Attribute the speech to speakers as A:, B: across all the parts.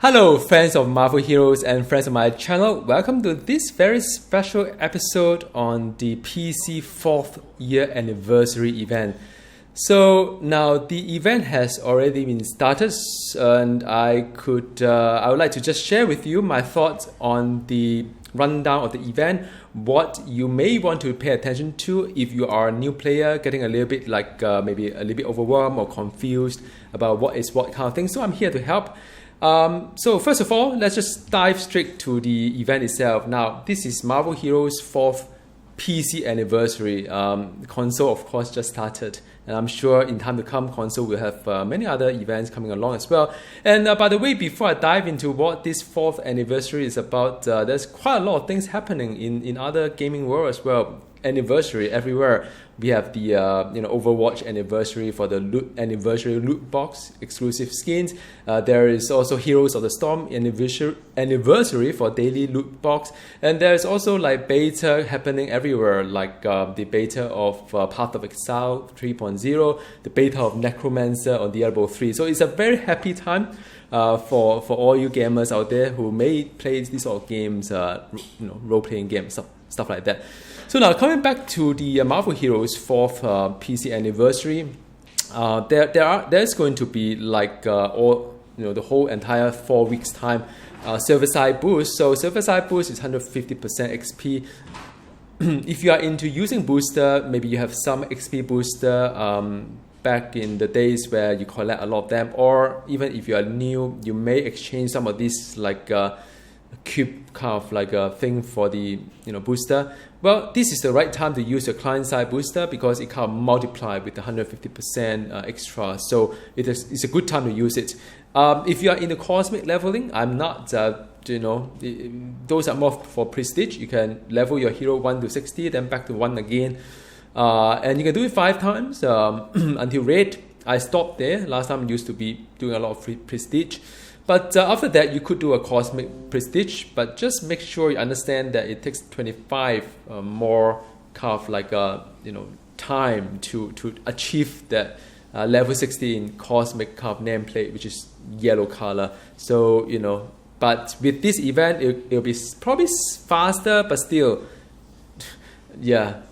A: Hello, friends of Marvel Heroes and friends of my channel. Welcome to this very special episode on the PC 4th year anniversary event. So now the event has already been started, and I would like to just share with you my thoughts on the rundown of the event, what you may want to pay attention to if you are a new player getting a little bit maybe a little bit overwhelmed or confused about what is what kind of thing. So I'm here to help. So first of all, let's just dive straight to the event itself. Now, this is Marvel Heroes 4th PC anniversary. Console, of course, just started, and I'm sure in time to come, console will have many other events coming along as well. And by the way, before I dive into what this 4th anniversary is about, there's quite a lot of things happening in other gaming world as well. Anniversary everywhere. We have the Overwatch anniversary for the anniversary loot box exclusive skins. There is also Heroes of the Storm anniversary for daily loot box, and there's also like beta happening everywhere, like the beta of Path of Exile 3.0, the beta of Necromancer on Diablo 3. So it's a very happy time for all you gamers out there who may play these sort of games, role-playing games, stuff like that. So now coming back to the Marvel Heroes 4th PC anniversary, there's going to be the whole entire 4 weeks time server side boost. So server side boost is 150% XP. If you are into using booster, maybe you have some XP booster back in the days where you collect a lot of them, or even if you are new, you may exchange some of these cube kind of like a thing for the booster. Well, this is the right time to use your client side booster because it can multiply with the 150% extra. So it's a good time to use it. If you are in the cosmic leveling, I'm not those are more for prestige. You can level your hero 1 to 60, then back to 1 again, and you can do it 5 times until red. I stopped there. Last time I used to be doing a lot of prestige. But after that, you could do a cosmic prestige, but just make sure you understand that it takes 25 more kind of time to achieve that level 60 in cosmic kind of nameplate, which is yellow color. So but with this event, it'll be probably faster, but still, yeah.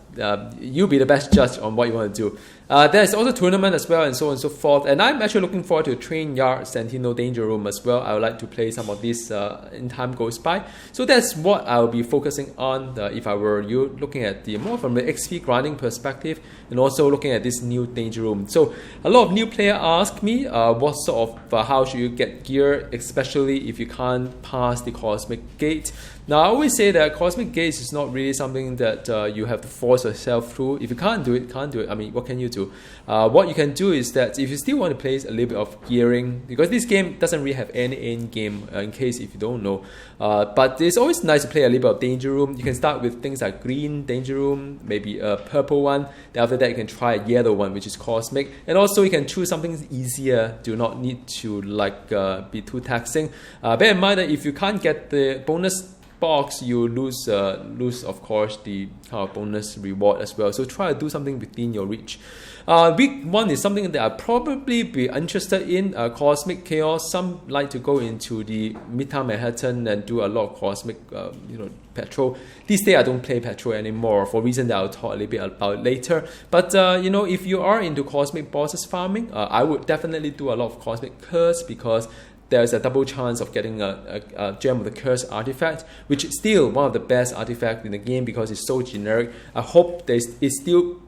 A: You'll be the best judge on what you want to do. There's also tournament as well, and so on and so forth. And I'm actually looking forward to Train Yard, Sentinel Danger Room as well. I would like to play some of these in time goes by. So that's what I'll be focusing on if I were you, looking at the more from the XP grinding perspective, and also looking at this new Danger Room. So a lot of new players ask me what sort of how should you get gear, especially if you can't pass the Cosmic Gate. Now, I always say that Cosmic Gates is not really something that you have to force yourself through. If you can't do it, can't do it. I mean, what can you do? What you can do is that if you still want to play a little bit of gearing, because this game doesn't really have any end game, in case if you don't know. But it's always nice to play a little bit of Danger Room. You can start with things like green Danger Room, maybe a purple one. Then after that, you can try a yellow one, which is Cosmic. And also, you can choose something easier. Do not need to be too taxing. Bear in mind that if you can't get the bonus box, you lose of course the kind of bonus reward as well. So try to do something within your reach. Week 1 is something that I'll probably be interested in, Cosmic Chaos. Some like to go into the Midtown Manhattan and do a lot of Cosmic Patrol. These days I don't play Patrol anymore for reasons that I'll talk a little bit about later. But if you are into Cosmic Bosses farming, I would definitely do a lot of Cosmic Curse, because there's a double chance of getting a Gem of the Curse artifact, which is still one of the best artifacts in the game because it's so generic. I hope it still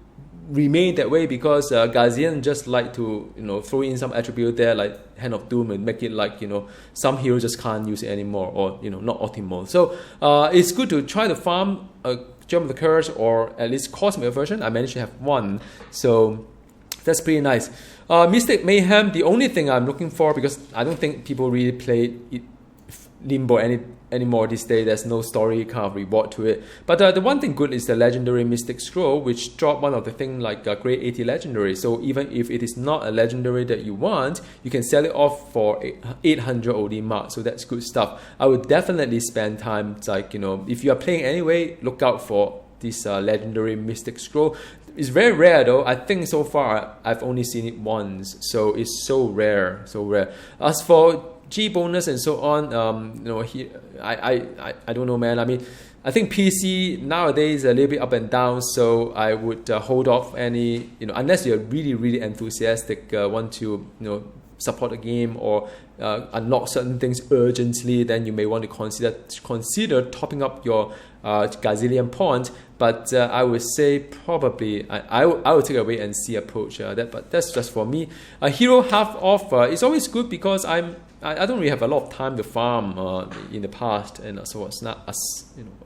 A: remain that way, because Gazian just like to throw in some attribute there like Hand of Doom and make it like some heroes just can't use it anymore, or not optimal. So it's good to try to farm a Gem of the Curse, or at least Cosmic version. I managed to have one, so that's pretty nice. Mystic Mayhem, the only thing I'm looking for, because I don't think people really play Limbo anymore these days. There's no story kind of reward to it. But the one thing good is the Legendary Mystic Scroll, which drop one of the things like a Grade 80 Legendary. So even if it is not a Legendary that you want, you can sell it off for 800 OD mark. So that's good stuff. I would definitely spend time, if you are playing anyway, look out for this Legendary Mystic Scroll. It's very rare though. I think so far I've only seen it once, so it's so rare, so rare. As for G bonus and so on. I don't know, man. I mean, I think PC nowadays a little bit up and down, so I would hold off any, unless you're really, really enthusiastic, want to, support the game or unlock certain things urgently, then you may want to consider topping up your gazillion points. But I would say probably I would take a wait and see approach. But that's just for me. Hero half off is always good because I don't really have a lot of time to farm in the past, and so it's not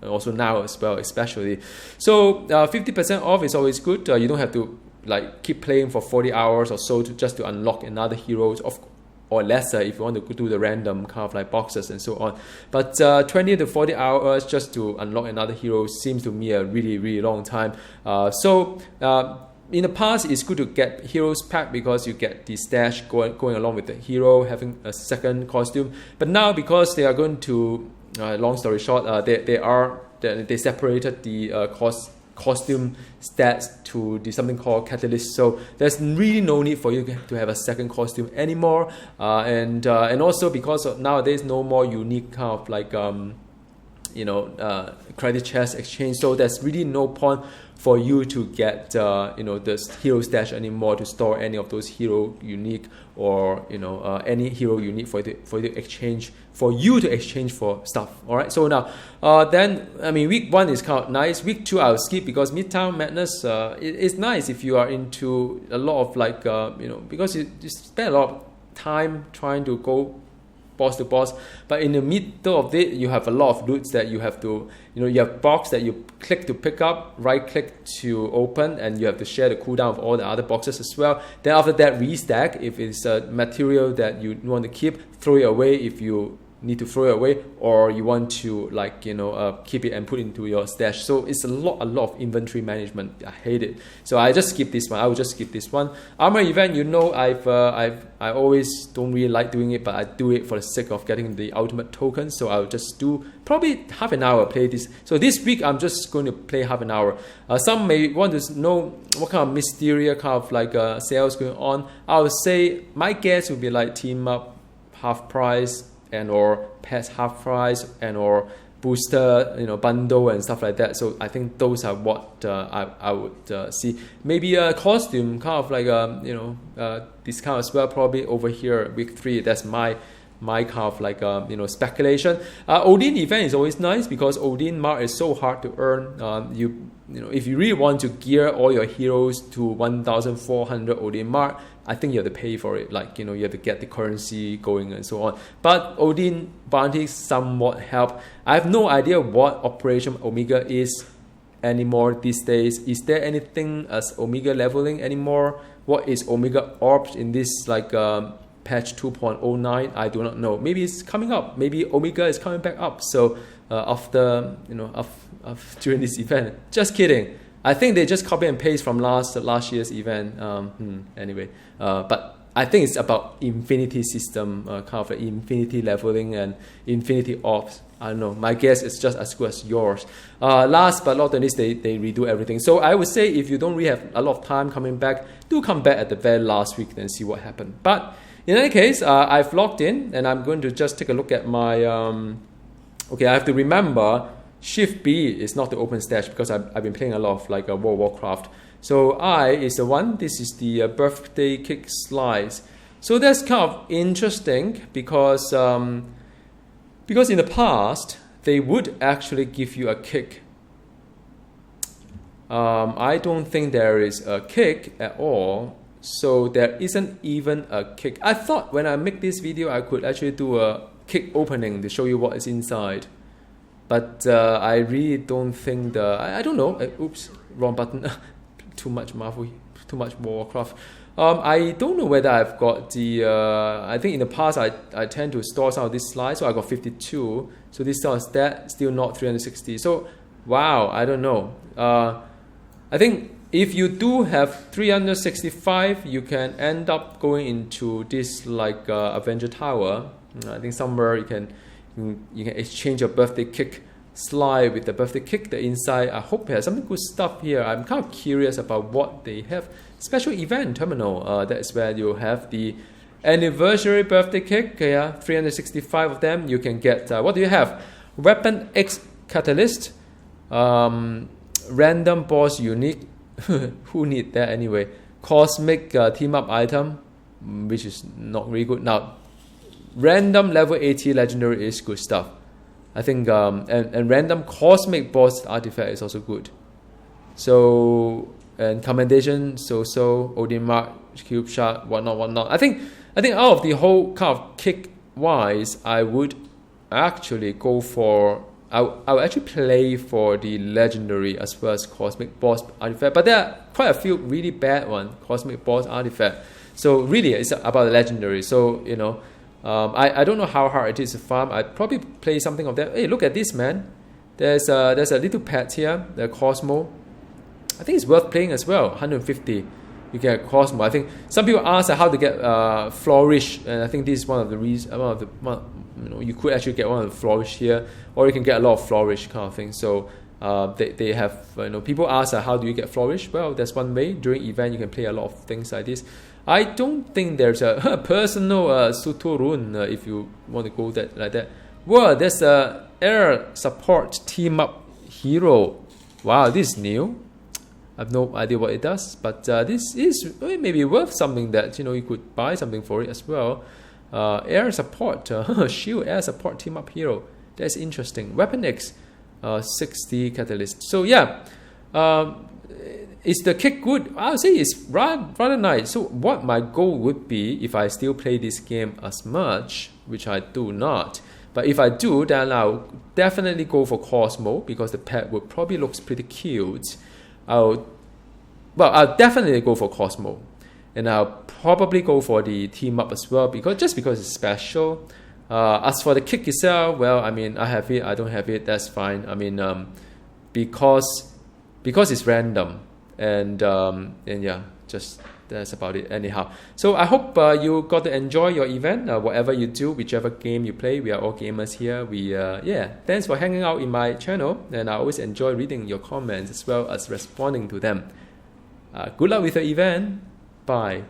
A: also now as well, especially. So 50% off is always good. You don't have to keep playing for 40 hours or so just to unlock another hero or lesser if you want to do the random kind of boxes and so on. But 20 to 40 hours just to unlock another hero seems to me a really, really long time. In the past, it's good to get heroes pack because you get the stash going along with the hero, having a second costume. But now, because they are going to, long story short, they separated the costume stats to something called Catalyst. So there's really no need for you to have a second costume anymore. And also because nowadays no more unique kind of credit chest exchange. So there's really no point for you to get the hero stash anymore to store any of those hero unique or any hero unique for you to exchange for stuff. All right. So now then week 1 is kind of nice. Week 2 I'll skip because Midtown Madness it's nice if you are into a lot of because you spend a lot of time trying to go boss to boss, but in the middle of it you have a lot of loots that you have to you have box that you click to pick up, right click to open, and you have to share the cooldown of all the other boxes as well. Then after that, restack if it's a material that you want to keep, throw it away if you need to throw it away, or you want to keep it and put it into your stash. So it's a lot of inventory management. I hate it, so I just skip this one. I will just skip this one. Armor event, I always don't really like doing it, but I do it for the sake of getting the ultimate token. So I'll just do probably half an hour play this. So this week I'm just going to play half an hour. Some may want to know what kind of mysterious kind of sales going on. I would say my guess would be team up half price and or pets half price and or booster bundle and stuff like that. So I think those are what I would see. Maybe a costume kind of discount as well, probably over here week 3. That's my kind of speculation. Odin event is always nice because Odin mark is so hard to earn. If you really want to gear all your heroes to 1,400 Odin mark, I think you have to pay for it. You have to get the currency going and so on. But Odin bounties somewhat help. I have no idea what Operation Omega is anymore these days. Is there anything as Omega leveling anymore? What is Omega Orbs in this patch 2.09? I do not know. Maybe it's coming up. Maybe Omega is coming back up. So after during this event, just kidding. I think they just copy and paste from last year's event. Anyway, but I think it's about infinity system, kind of infinity leveling and infinity orbs. I don't know. My guess is just as good as yours. Last but not the least, they redo everything. So I would say if you don't really have a lot of time coming back, do come back at the very last week and see what happened. But in any case, I've logged in and I'm going to just take a look at my. Okay, I have to remember Shift B is not the open stash because I've been playing a lot of World of Warcraft. So I is the one. This is the birthday cake slice. So that's kind of interesting because in the past they would actually give you a kick. I don't think there is a kick at all. So there isn't even a kick. I thought when I make this video I could actually do a kick opening to show you what is inside. But I really don't think I don't know. Oops, wrong button. Too much Marvel, too much Warcraft. I don't know whether I've got the. I think in the past I tend to store some of these slides, so I got 52. So this is that still not 360. So wow, I don't know. I think if you do have 365, you can end up going into this Avenger Tower. I think somewhere you can exchange your birthday cake slide with the birthday cake. The inside, I hope it has some good stuff here. I'm kind of curious about what they have. Special event terminal. That is where you have the Anniversary birthday kick, yeah, 365 of them. You can get, what do you have? Weapon X Catalyst, random boss unique. Who need that anyway? Cosmic team up item, which is not really good. Now, random level 80 legendary is good stuff. I think, and random cosmic boss artifact is also good. So, and commendation, so Odin Mark, Cube Shot, whatnot. I think out of the whole kind of kick wise, I would actually go for, I would actually play for the legendary as well as cosmic boss artifact. But there are quite a few really bad ones, cosmic boss artifact. So really, it's about the legendary. So you know, I don't know how hard it is to farm. I'd probably play something of that. Hey, look at this, man. There's a little pet here, the Cosmo. I think it's worth playing as well. 150. You get Cosmo. I think some people ask how to get Flourish, and I think this is one of the reasons. You could actually get one of the Flourish here, or you can get a lot of Flourish kind of thing. So they have, people ask how do you get Flourish? Well, there's one way. During event, you can play a lot of things like this. I don't think there's a personal Suturun if you want to go like that. Well, there's a air support team up hero. Wow, this is new. I have no idea what it does, but this is maybe worth something that you could buy something for it as well. Air support, shield air support team up hero. That's interesting. Weapon X, 60 catalyst. So yeah, is the kick good? I would say it's rather nice. So what my goal would be if I still play this game as much, which I do not. But if I do, then I'll definitely go for Cosmo because the pet would probably looks pretty cute. I'll definitely go for Cosmo, and I'll probably go for the team up as well because it's special. As for the kick itself, well, I mean, I have it, I don't have it, that's fine. I mean, because it's random, and yeah, just that's about it. Anyhow, so I hope you got to enjoy your event. Whatever you do, whichever game you play, we are all gamers here. Thanks for hanging out in my channel, and I always enjoy reading your comments as well as responding to them. Good luck with the event. Bye.